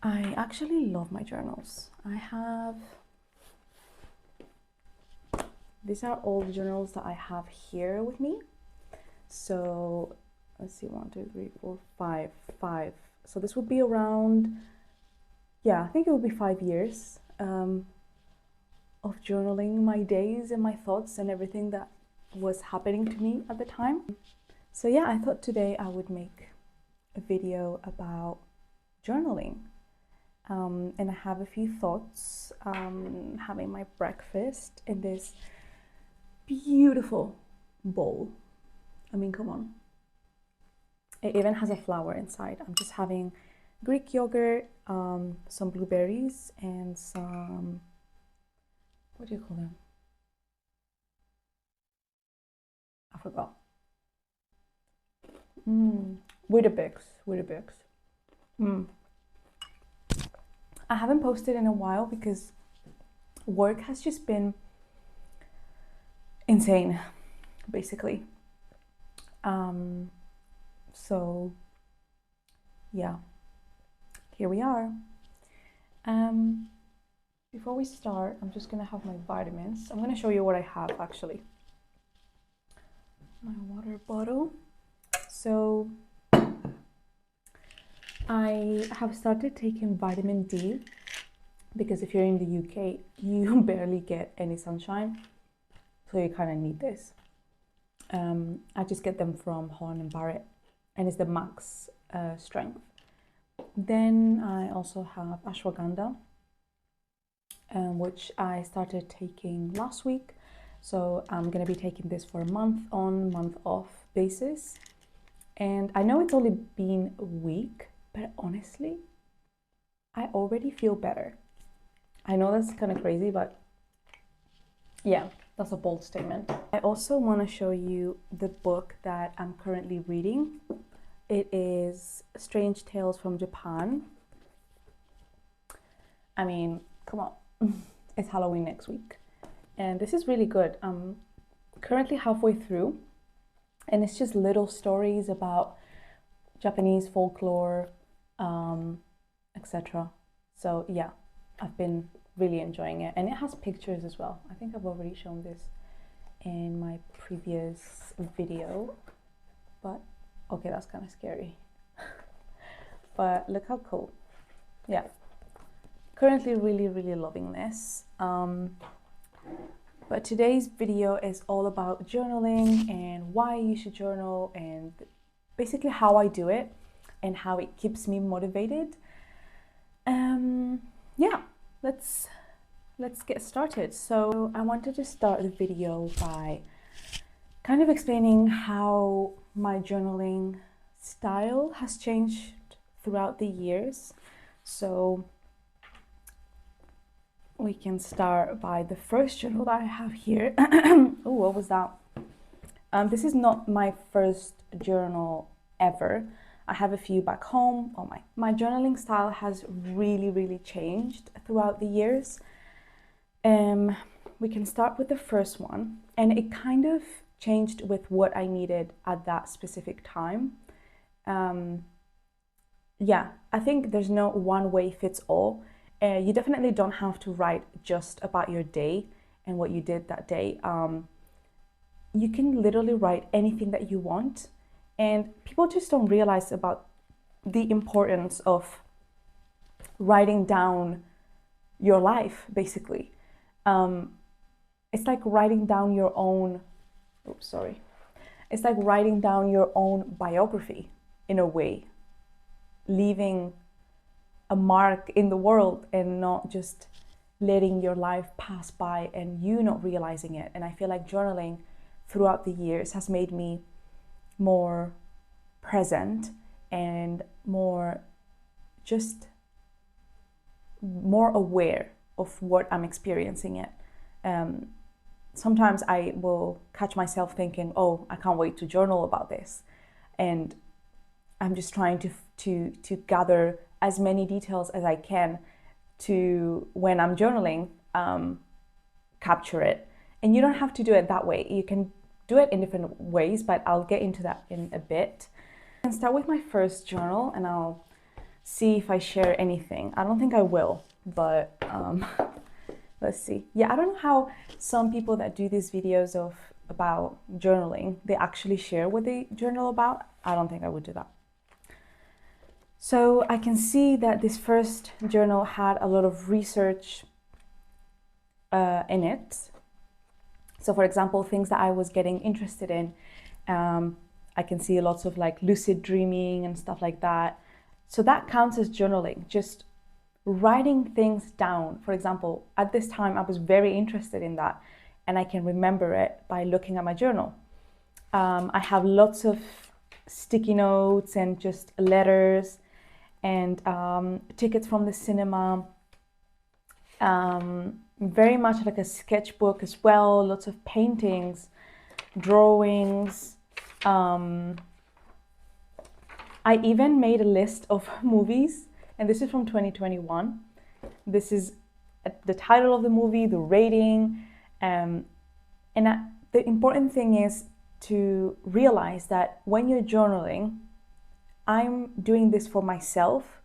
I actually love my journals. These are all the journals that I have here with me. So let's see, 1, 2, 3, 4, 5. So this would be around, yeah, I think it would be 5 years of journaling my days and my thoughts and everything that was happening to me at the time. So yeah, I thought today I would make a video about journaling. And I have a few thoughts, having my breakfast in this beautiful bowl. I mean, come on. It even has a flower inside. I'm just having Greek yogurt, some blueberries, and some, what do you call them? I forgot. Weetabix. I haven't posted in a while because work has just been insane, basically. So yeah, here we are. Before we start, I'm just gonna have my vitamins. I'm gonna show you what I have actually. My water bottle. So I have started taking vitamin D because if you're in the UK, you barely get any sunshine, so you kind of need this. I just get them from Holland & Barrett, and it's the max strength. Then I also have ashwagandha, which I started taking last week. So I'm going to be taking this for a month on, month off basis. And I know it's only been a week, but honestly, I already feel better. I know that's kind of crazy, but yeah, that's a bold statement. I also want to show you the book that I'm currently reading. It is Strange Tales from Japan. I mean, come on, it's Halloween next week. And this is really good. I'm currently halfway through, and it's just little stories about Japanese folklore, etc. So yeah, I've been really enjoying it, and it has pictures as well. I think I've already shown this in my previous video, but okay, that's kind of scary. But look how cool. Yeah, currently really loving this. But today's video is all about journaling and why you should journal, and basically how I do it and how it keeps me motivated. Yeah, let's get started. So I wanted to start the video by kind of explaining how my journaling style has changed throughout the years. So we can start by the first journal that I have here. Oh, what was that? This is not my first journal ever. I have a few back home. Oh my journaling style has really changed throughout the years. We can start with the first one, and it kind of changed with what I needed at that specific time. Yeah, I think there's no one way fits all. You definitely don't have to write just about your day and what you did that day. You can literally write anything that you want, and people just don't realize about the importance of writing down your life, basically. It's like writing down your own, it's like writing down your own biography in a way, leaving a mark in the world and not just letting your life pass by and you not realizing it. And I feel like journaling throughout the years has made me more present and more aware of what I'm experiencing it. Sometimes I will catch myself thinking, oh, I can't wait to journal about this. And I'm just trying to gather as many details as I can to, when I'm journaling, capture it. And you don't have to do it that way. You can do it in different ways, but I'll get into that in a bit. I can start with my first journal, and I'll see if I share anything. I don't think I will, but let's see. Yeah, I don't know how some people that do these videos about journaling, they actually share what they journal about. I don't think I would do that. So I can see that this first journal had a lot of research in it. So for example, things that I was getting interested in, I can see lots of like lucid dreaming and stuff like that. So that counts as journaling, just writing things down. For example, at this time, I was very interested in that, and I can remember it by looking at my journal. I have lots of sticky notes and just letters and tickets from the cinema. Very much like a sketchbook as well, lots of paintings, drawings. I even made a list of movies, and this is from 2021. This is the title of the movie, the rating, the important thing is to realize that when you're journaling, I'm doing this for myself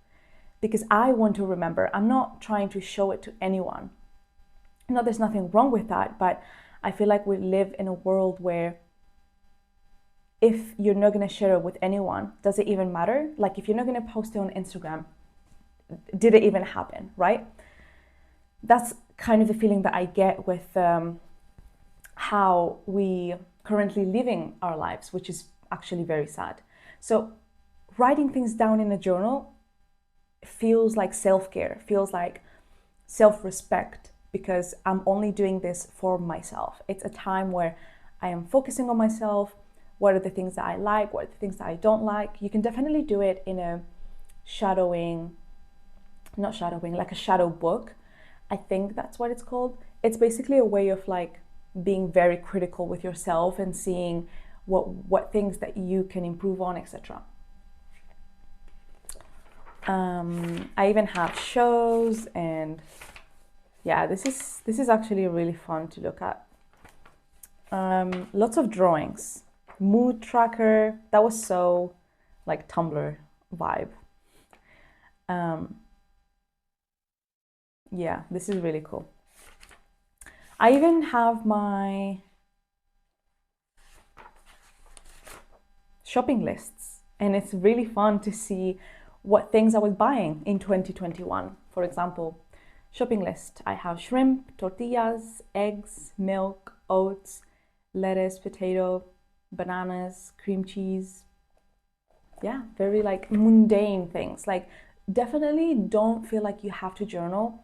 because I want to remember. I'm not trying to show it to anyone. No, there's nothing wrong with that, but I feel like we live in a world where if you're not going to share it with anyone, does it even matter? Like if you're not going to post it on Instagram, did it even happen, right? That's kind of the feeling that I get with how we currently living our lives, which is actually very sad. So writing things down in a journal feels like self-care, feels like self-respect, because I'm only doing this for myself. It's a time where I am focusing on myself. What are the things that I like? What are the things that I don't like? You can definitely do it in a like a shadow book. I think that's what it's called. It's basically a way of like being very critical with yourself and seeing what things that you can improve on, etc. I even have shows, and yeah, this is actually really fun to look at. Lots of drawings, mood tracker. That was so like Tumblr vibe. Yeah, this is really cool. I even have my shopping lists, and it's really fun to see what things I was buying in 2021. For example, shopping list. I have shrimp, tortillas, eggs, milk, oats, lettuce, potato, bananas, cream cheese. Yeah, very like mundane things. Like definitely don't feel like you have to journal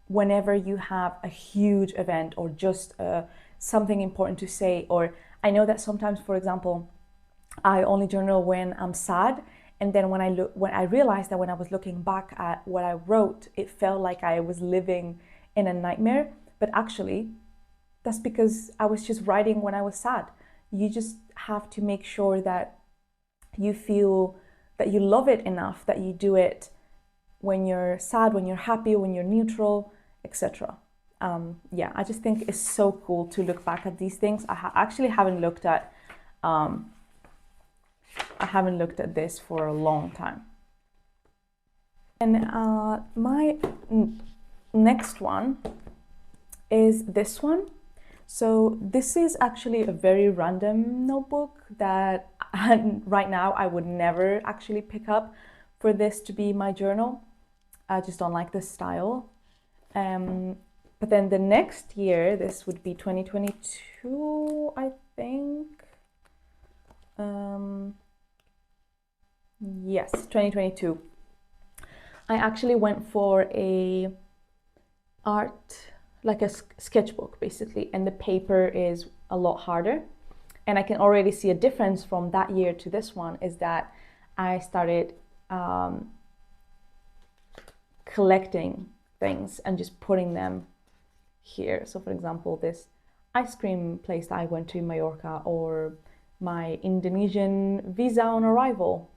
whenever you have a huge event or just something important to say. Or I know that sometimes, for example, I only journal when I'm sad, and then when I realized that when I was looking back at what I wrote, it felt like I was living in a nightmare. But actually, that's because I was just writing when I was sad. You just have to make sure that you feel that you love it enough that you do it when you're sad, when you're happy, when you're neutral, etc. Yeah, I just think it's so cool to look back at these things. I actually haven't looked at this for a long time. And my next one is this one. So this is actually a very random notebook that right now I would never actually pick up for this to be my journal. I just don't like this style. But then the next year, this would be 2022, I think. Yes, 2022. I actually went for a art, like a sketchbook basically, and the paper is a lot harder. And I can already see a difference from that year to this one is that I started collecting things and just putting them here. So for example, this ice cream place that I went to in Mallorca, or my Indonesian visa on arrival.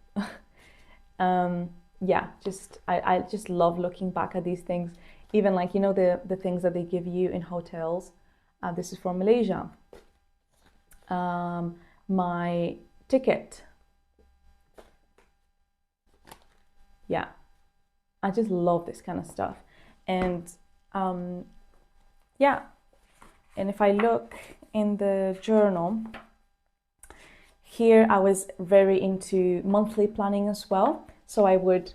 Yeah, I just love looking back at these things. Even like, you know, the things that they give you in hotels. This is from Malaysia. My ticket. yeah, I just love this kind of stuff. And yeah, and if I look in the journal, here I was very into monthly planning as well. So I would,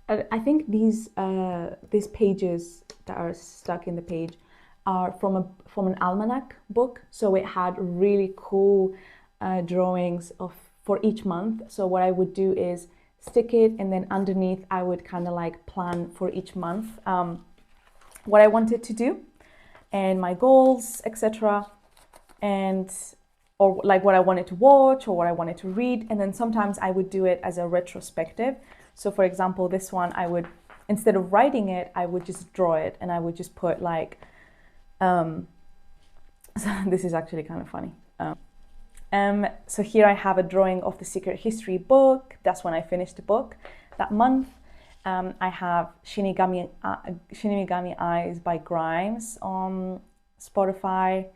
I think these pages that are stuck in the page are from an almanac book. So it had really cool drawings for each month. So what I would do is stick it, and then underneath I would kind of like plan for each month what I wanted to do and my goals, etc. And or like what I wanted to watch or what I wanted to read. And then sometimes I would do it as a retrospective. So for example, this one, I would, instead of writing it, I would just draw it, and I would just put like, so this is actually kind of funny. So here I have a drawing of the Secret History book. That's when I finished the book that month. I have Shinigami Eyes by Grimes on Spotify.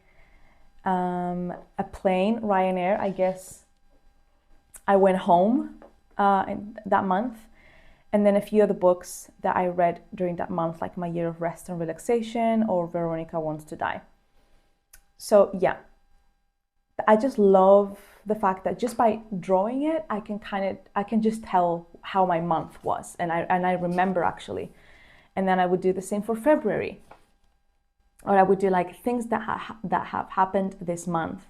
A plane, Ryanair, I guess. I went home in that month. And then a few other books that I read during that month, like My Year of Rest and Relaxation or Veronica Wants to Die. So yeah, I just love the fact that just by drawing it, I can just tell how my month was, and I remember actually. And then I would do the same for February, or I would do like things that have happened this month.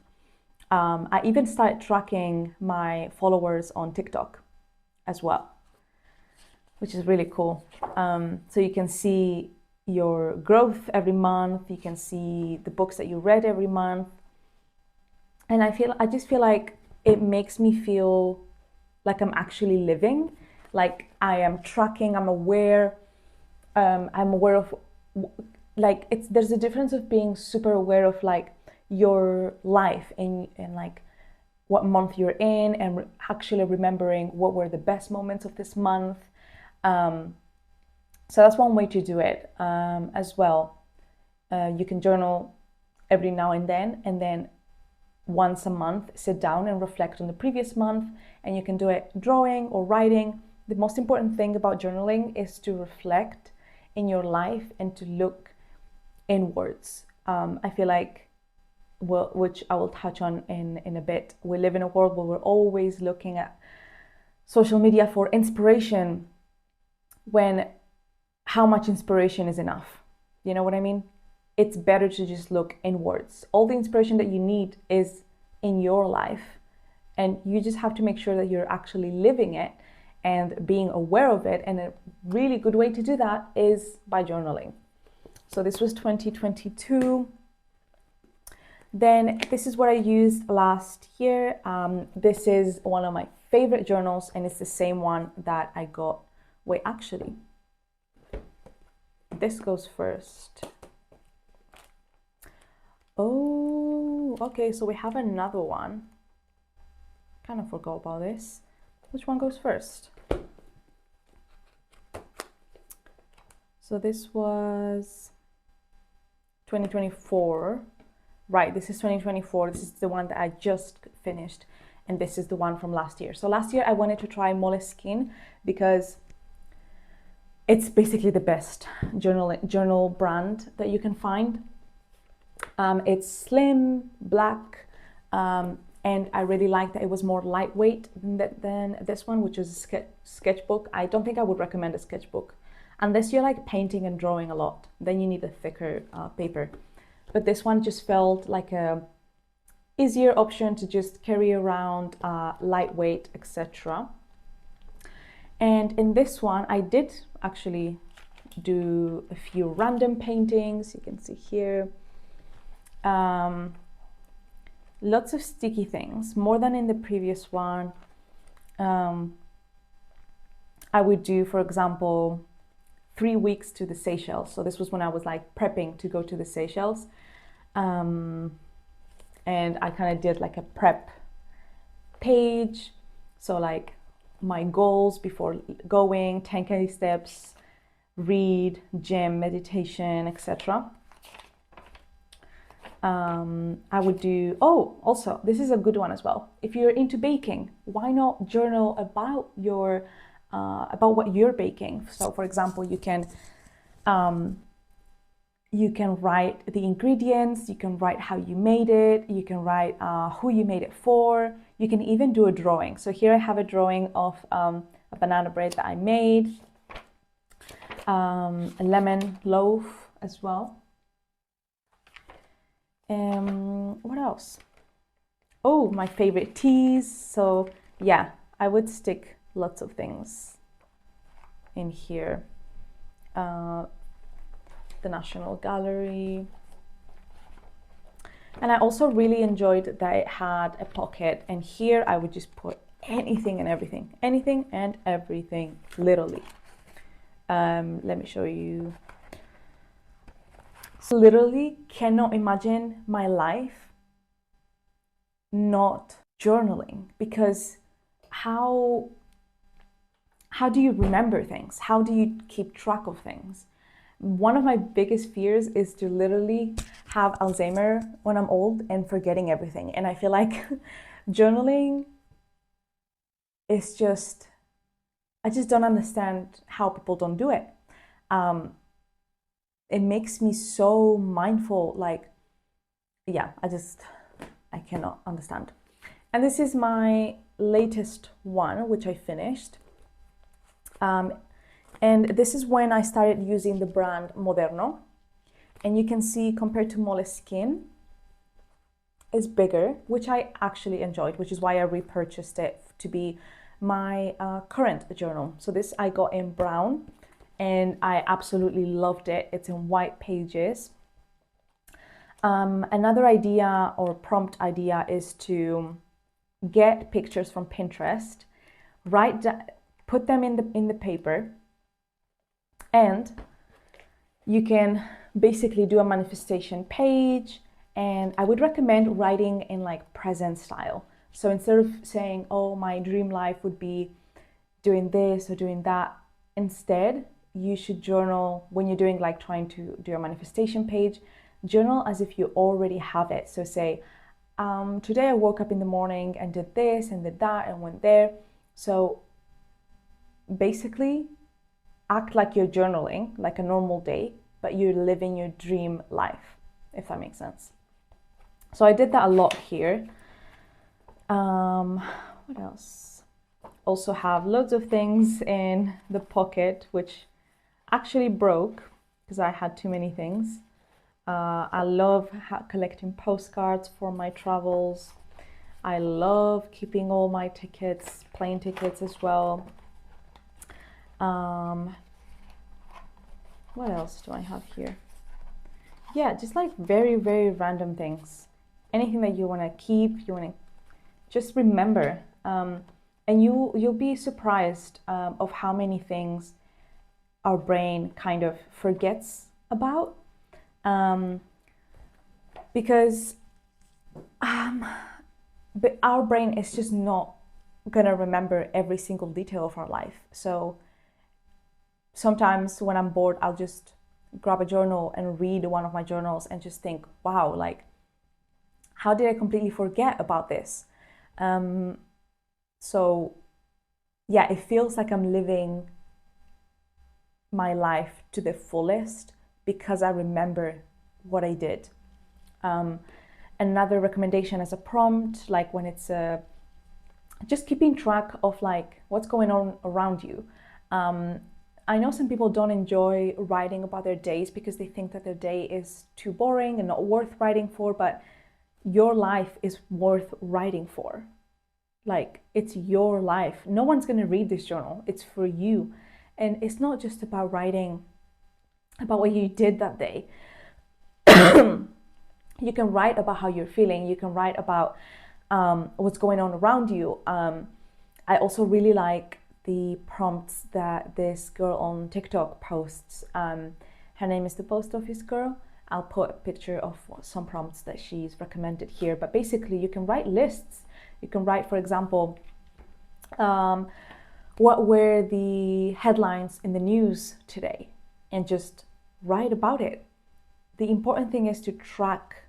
I even started tracking my followers on TikTok as well, which is really cool. So you can see your growth every month. You can see the books that you read every month. And I just feel like it makes me feel like I'm actually living, like I am tracking, I'm aware of, like, there's a difference of being super aware of like your life and like what month you're in, and actually remembering what were the best moments of this month. So that's one way to do it as well. You can journal every now and then once a month sit down and reflect on the previous month, and you can do it drawing or writing. The most important thing about journaling is to reflect in your life and to look inwards. I feel like, well, which I will touch on in a bit, we live in a world where we're always looking at social media for inspiration, when how much inspiration is enough? You know what I mean? It's better to just look inwards. All the inspiration that you need is in your life, and you just have to make sure that you're actually living it and being aware of it. And a really good way to do that is by journaling. So this was 2022. Then this is what I used last year. This is one of my favorite journals, and it's the same one that I got. Wait, actually, this goes first. Oh, okay, so we have another one. Kind of forgot about this. Which one goes first? So this was 2024. Right, this is 2024. This is the one that I just finished, and this is the one from last year. So last year I wanted to try Moleskine because it's basically the best journal brand that you can find. It's slim, black, and I really liked that it was more lightweight than this one, which is a sketchbook. I don't think I would recommend a sketchbook unless you're like painting and drawing a lot. Then you need a thicker paper. But this one just felt like a easier option to just carry around, lightweight, etc. And in this one, I did actually do a few random paintings. You can see here. Lots of sticky things, more than in the previous one. I would do, for example, 3 weeks to the Seychelles. So this was when I was like prepping to go to the Seychelles. And I kind of did like a prep page. So like my goals before going, 10K steps, read, gym, meditation, etc. I would do, oh, also, this is a good one as well. If you're into baking, why not journal about about what you're baking? So, for example, you can write the ingredients, you can write how you made it, you can write who you made it for, you can even do a drawing. So here I have a drawing of a banana bread that I made, a lemon loaf as well. What else? Oh, my favorite teas. So yeah, I would stick lots of things in here. The National Gallery. And I also really enjoyed that it had a pocket, and here I would just put anything and everything, literally. Let me show you. So literally cannot imagine my life not journaling, because how do you remember things? How do you keep track of things? One of my biggest fears is to literally have Alzheimer when I'm old and forgetting everything. And I feel like journaling is just, I just don't understand how people don't do it. It makes me so mindful, like, yeah, I cannot understand. And this is my latest one, which I finished. And this is when I started using the brand Moderno. And you can see, compared to Moleskine, is bigger, which I actually enjoyed, which is why I repurchased it to be my current journal. So this I got in brown, and I absolutely loved it. It's in white pages. Another idea or prompt idea is to get pictures from Pinterest, put them in the paper, and you can basically do a manifestation page. And I would recommend writing in like present style. So instead of saying, oh, my dream life would be doing this or doing that, instead you should journal when you're doing, like, trying to do a manifestation page, journal as if you already have it. So say, today I woke up in the morning and did this and did that and went there. So basically act like you're journaling like a normal day, but you're living your dream life, if that makes sense. So I did that a lot here. What else? Also have loads of things in the pocket, which actually broke because I had too many things. I love collecting postcards for my travels. I love keeping all my tickets, plane tickets as well. What else do I have here? Yeah, just like very, very random things. Anything that you want to keep, you want to just remember. And you'll be surprised of how many things our brain kind of forgets about. Because but our brain is just not gonna remember every single detail of our life. So sometimes when I'm bored, I'll just grab a journal and read one of my journals and just think, wow, like, how did I completely forget about this? So yeah, it feels like I'm living my life to the fullest because I remember what I did. Another recommendation as a prompt, like when it's just keeping track of like what's going on around you. I know some people don't enjoy writing about their days because they think that their day is too boring and not worth writing for, but your life is worth writing for. Like, it's your life. No one's going to read this journal. It's for you. And it's not just about writing about what you did that day. You can write about how you're feeling. You can write about what's going on around you. I also really like the prompts that this girl on TikTok posts. Her name is the Post Office Girl. I'll put a picture of some prompts that she's recommended here. But basically, you can write lists. You can write, for example, what were the headlines in the news today, and just write about it. The important thing is to track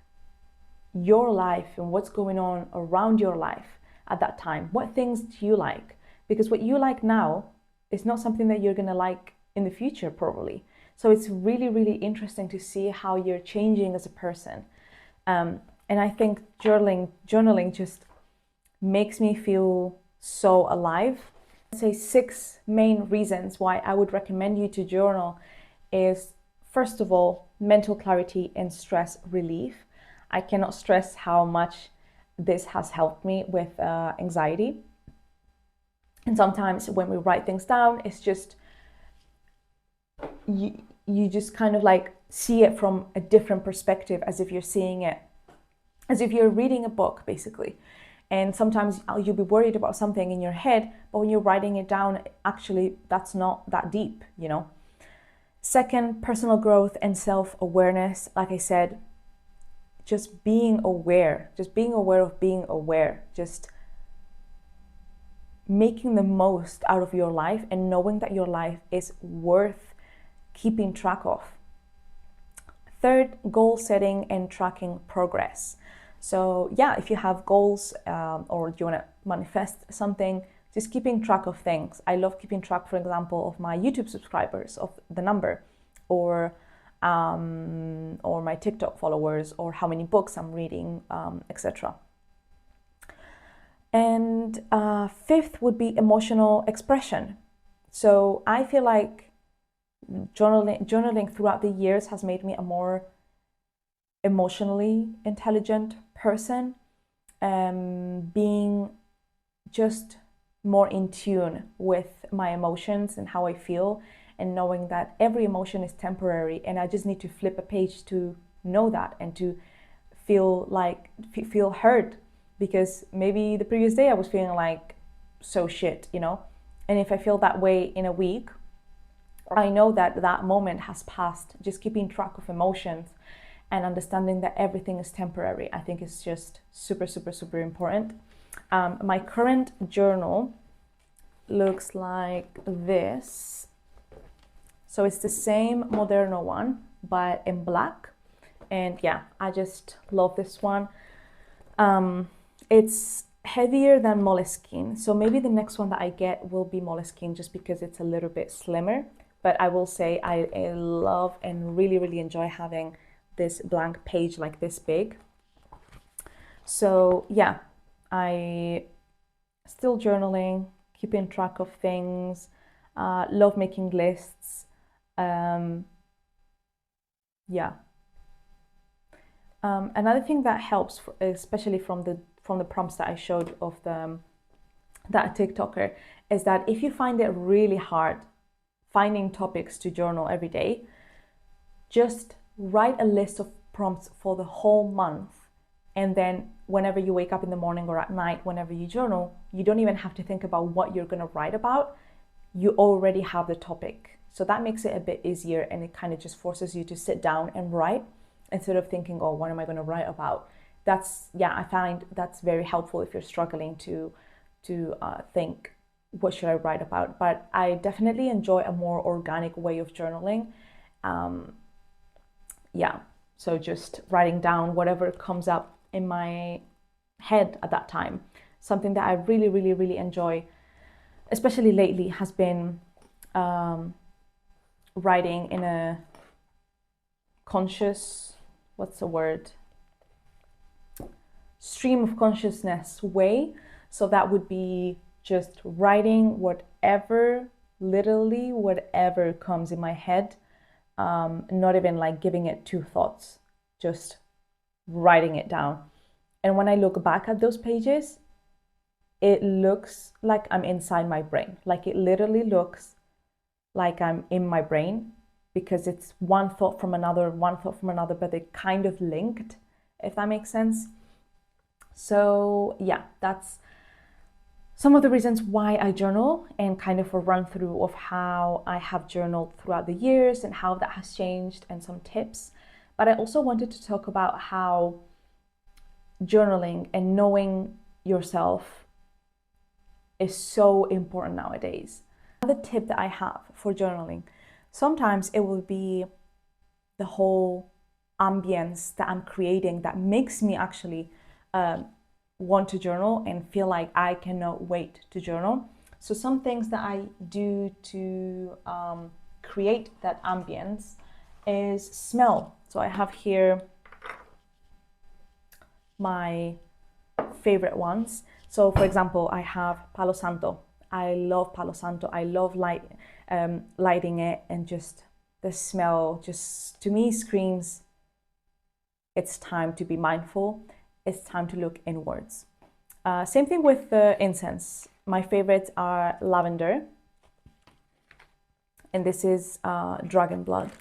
your life and what's going on around your life at that time. What things do you like? Because what you like now is not something that you're going to like in the future, probably. So it's really, really interesting to see how you're changing as a person. And I think journaling just makes me feel so alive. I'd say 6 main reasons why I would recommend you to journal is, first of all, mental clarity and stress relief. I cannot stress how much this has helped me with anxiety. And sometimes when we write things down, it's just you just kind of like see it from a different perspective, as if you're seeing it, as if you're reading a book, basically. And sometimes you'll be worried about something in your head, but when you're writing it down, actually, that's not that deep, you know? Second, personal growth and self-awareness. Like I said, just being aware of being aware, just making the most out of your life and knowing that your life is worth keeping track of. Third, goal setting and tracking progress. So yeah, if you have goals or you want to manifest something, just keeping track of things. I love keeping track, for example, of my YouTube subscribers, of the number, or my TikTok followers, or how many books I'm reading, etc. And fifth would be emotional expression. So I feel like journaling throughout the years has made me a more emotionally intelligent person, being just more in tune with my emotions and how I feel, and knowing that every emotion is temporary, and I just need to flip a page to know that and to feel heard, because maybe the previous day I was feeling like so shit, you know, and if I feel that way in a week, I know that that moment has passed. Just keeping track of emotions and understanding that everything is temporary, I think is just super, super, super important. My current journal looks like this. So it's the same Moderno one, but in black. And yeah, I just love this one. It's heavier than Moleskine. So maybe the next one that I get will be Moleskine, just because it's a little bit slimmer. But I will say I love and really, really enjoy having this blank page like this big. So yeah, I still journaling, keeping track of things, love making lists. Yeah. Another thing that helps, especially from the prompts that I showed of that TikToker, is that if you find it really hard finding topics to journal every day, just write a list of prompts for the whole month, and then whenever you wake up in the morning or at night, whenever you journal, you don't even have to think about what you're going to write about. You already have the topic. So that makes it a bit easier, and it kind of just forces you to sit down and write instead of thinking, oh, what am I going to write about? I find that's very helpful if you're struggling to think, what should I write about? But I definitely enjoy a more organic way of journaling. So just writing down whatever comes up in my head at that time. Something that I really, really, really enjoy, especially lately, has been writing in a conscious, stream of consciousness way. So that would be just writing literally whatever comes in my head. Not even like giving it 2 thoughts, just writing it down. And when I look back at those pages, it looks like I'm inside my brain. Like it literally looks like I'm in my brain, because it's one thought from another, but they're kind of linked, if that makes sense. So yeah, that's some of the reasons why I journal, and kind of a run through of how I have journaled throughout the years and how that has changed, and some tips. But I also wanted to talk about how journaling and knowing yourself is so important nowadays. Another tip that I have for journaling, sometimes it will be the whole ambience that I'm creating that makes me actually want to journal and feel like I cannot wait to journal. So some things that I do to create that ambience is smell. So I have here my favorite ones. So for example, I have Palo Santo. I love Palo Santo. I love lighting it, and just the smell just to me screams it's time to be mindful. It's time to look inwards. Same thing with the incense. My favorites are lavender, and this is dragon blood.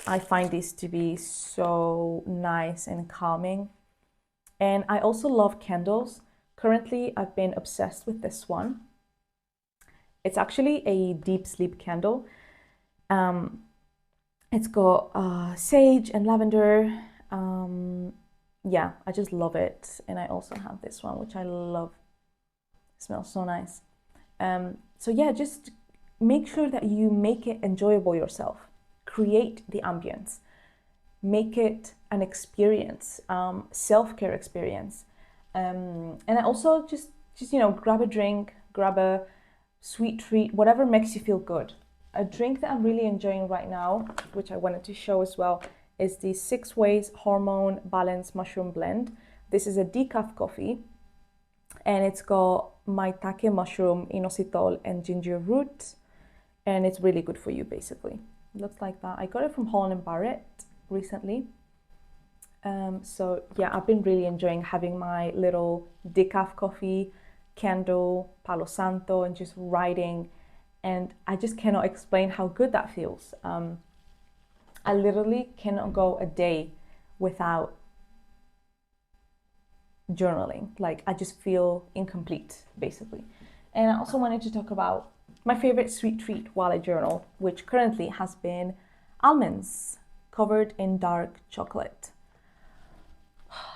I find these to be so nice and calming. And I also love candles. Currently, I've been obsessed with this one. It's actually a deep sleep candle. It's got sage and lavender. Yeah, I just love it. And I also have this one, which I love. It smells so nice. So yeah, just make sure that you make it enjoyable yourself. Create the ambience. Make it an experience, self-care experience. And I also just grab a drink, grab a sweet treat, whatever makes you feel good. A drink that I'm really enjoying right now, which I wanted to show as well, is the 6 Ways Hormone Balance Mushroom Blend. This is a decaf coffee, and it's got maitake mushroom, inositol, and ginger root, and it's really good for you, basically. It looks like that. I got it from Holland & Barrett recently. So yeah, I've been really enjoying having my little decaf coffee, candle, Palo Santo, and just writing. And I just cannot explain how good that feels. I literally cannot go a day without journaling. Like, I just feel incomplete, basically. And I also wanted to talk about my favorite sweet treat while I journal, which currently has been almonds covered in dark chocolate.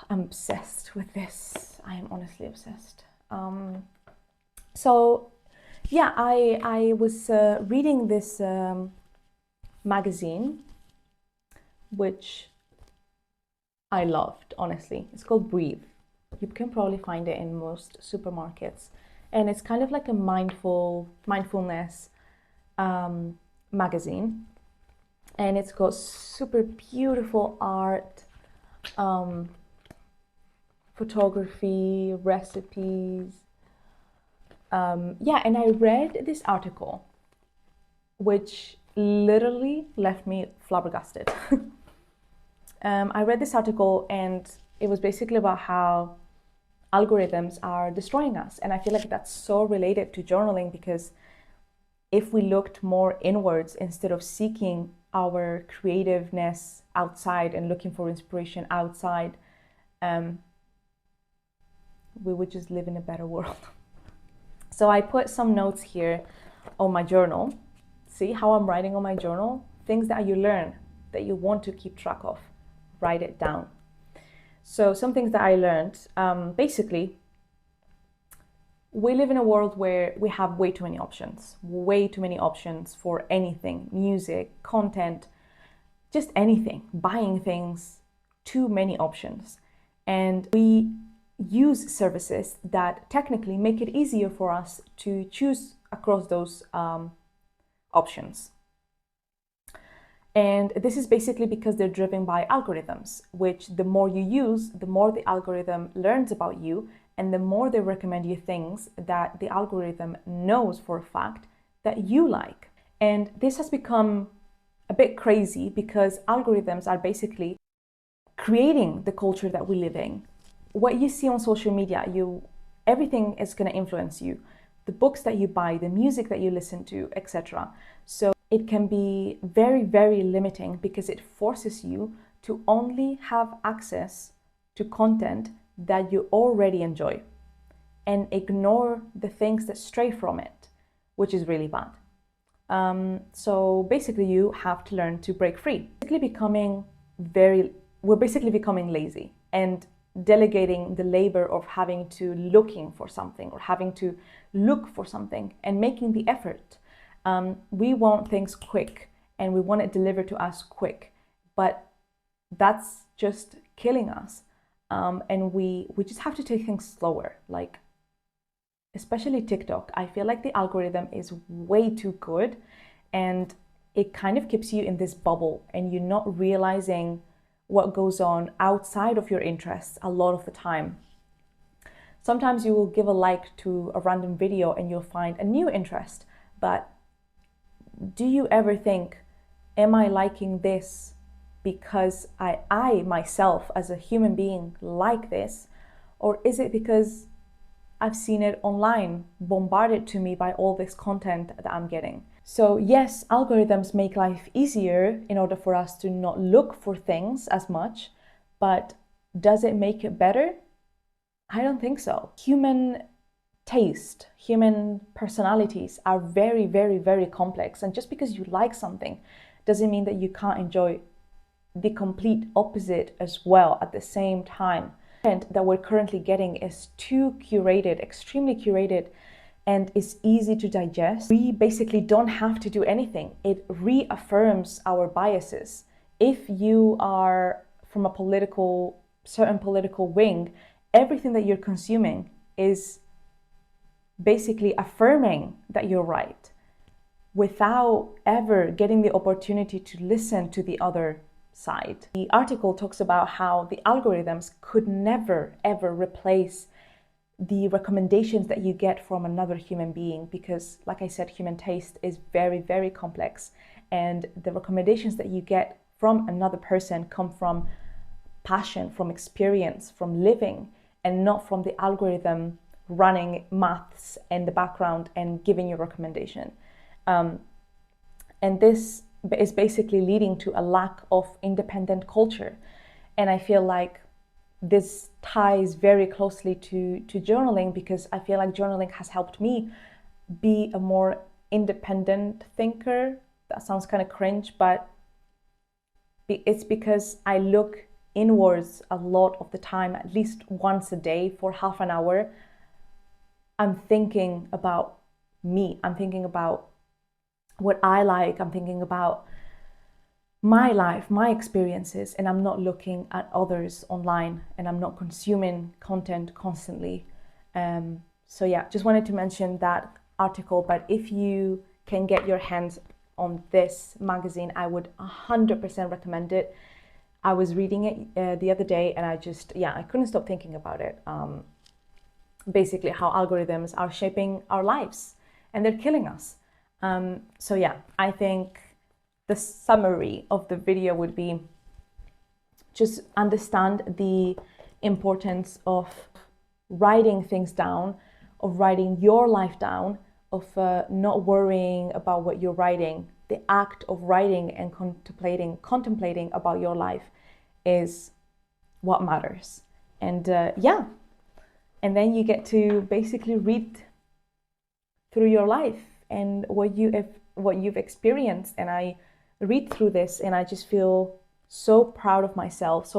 I'm obsessed with this. I am honestly obsessed. So yeah, I was reading this magazine, which I loved, honestly. It's called Breathe. You can probably find it in most supermarkets. And it's kind of like a mindfulness magazine. And it's got super beautiful art, photography, recipes. Yeah, and I read this article, which literally left me flabbergasted. I read this article, and it was basically about how algorithms are destroying us. And I feel like that's so related to journaling, because if we looked more inwards instead of seeking our creativeness outside and looking for inspiration outside, we would just live in a better world. So I put some notes here on my journal. See how I'm writing on my journal? Things that you learn that you want to keep track of. Write it down. So some things that I learned, basically, we live in a world where we have way too many options for anything, music, content, just anything, buying things, too many options. And we use services that technically make it easier for us to choose across those options. And this is basically because they're driven by algorithms, which the more you use, the more the algorithm learns about you, and the more they recommend you things that the algorithm knows for a fact that you like. And this has become a bit crazy because algorithms are basically creating the culture that we live in. What you see on social media, everything is going to influence you. The books that you buy, the music that you listen to, etc. So it can be very, very limiting because it forces you to only have access to content that you already enjoy and ignore the things that stray from it, which is really bad. So basically you have to learn to break free. We're basically becoming lazy and delegating the labor of having to looking for something or having to look for something and making the effort. We want things quick and we want it delivered to us quick, but that's just killing us. And we just have to take things slower. Like, especially TikTok, I feel like the algorithm is way too good, and it kind of keeps you in this bubble, and you're not realizing what goes on outside of your interests a lot of the time. Sometimes you will give a like to a random video and you'll find a new interest, but do you ever think, am I liking this because I myself as a human being like this, or is it because I've seen it online, bombarded to me by all this content that I'm getting? So yes, algorithms make life easier in order for us to not look for things as much, but does it make it better? I don't think so. Human taste, human personalities are very, very, very complex. And just because you like something doesn't mean that you can't enjoy the complete opposite as well at the same time. And that we're currently getting is too curated, extremely curated, and is easy to digest. We basically don't have to do anything. It reaffirms our biases. If you are from a certain political wing, everything that you're consuming is basically affirming that you're right without ever getting the opportunity to listen to the other side. The article talks about how the algorithms could never ever replace the recommendations that you get from another human being, because like I said, human taste is very, very complex, and the recommendations that you get from another person come from passion, from experience, from living, and not from the algorithm running maths in the background and giving you a recommendation. And this is basically leading to a lack of independent culture. And I feel like this ties very closely to journaling, because I feel like journaling has helped me be a more independent thinker. That sounds kind of cringe, but it's because I look inwards a lot of the time, at least once a day for half an hour. I'm thinking about me. I'm thinking about what I like. I'm thinking about my life, my experiences, and I'm not looking at others online, and I'm not consuming content constantly. So yeah, just wanted to mention that article. But if you can get your hands on this magazine, I would 100% recommend it. I was reading it the other day, and I couldn't stop thinking about it. Basically how algorithms are shaping our lives and they're killing us. So yeah, I think the summary of the video would be just understand the importance of writing things down, of writing your life down, of not worrying about what you're writing. The act of writing and contemplating about your life is what matters. And and then you get to basically read through your life and what you've experienced. And I read through this and I just feel so proud of myself,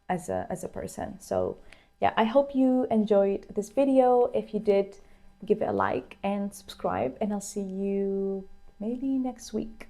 as a person. So yeah, I hope you enjoyed this video. If you did, give it a like and subscribe, and I'll see you maybe next week.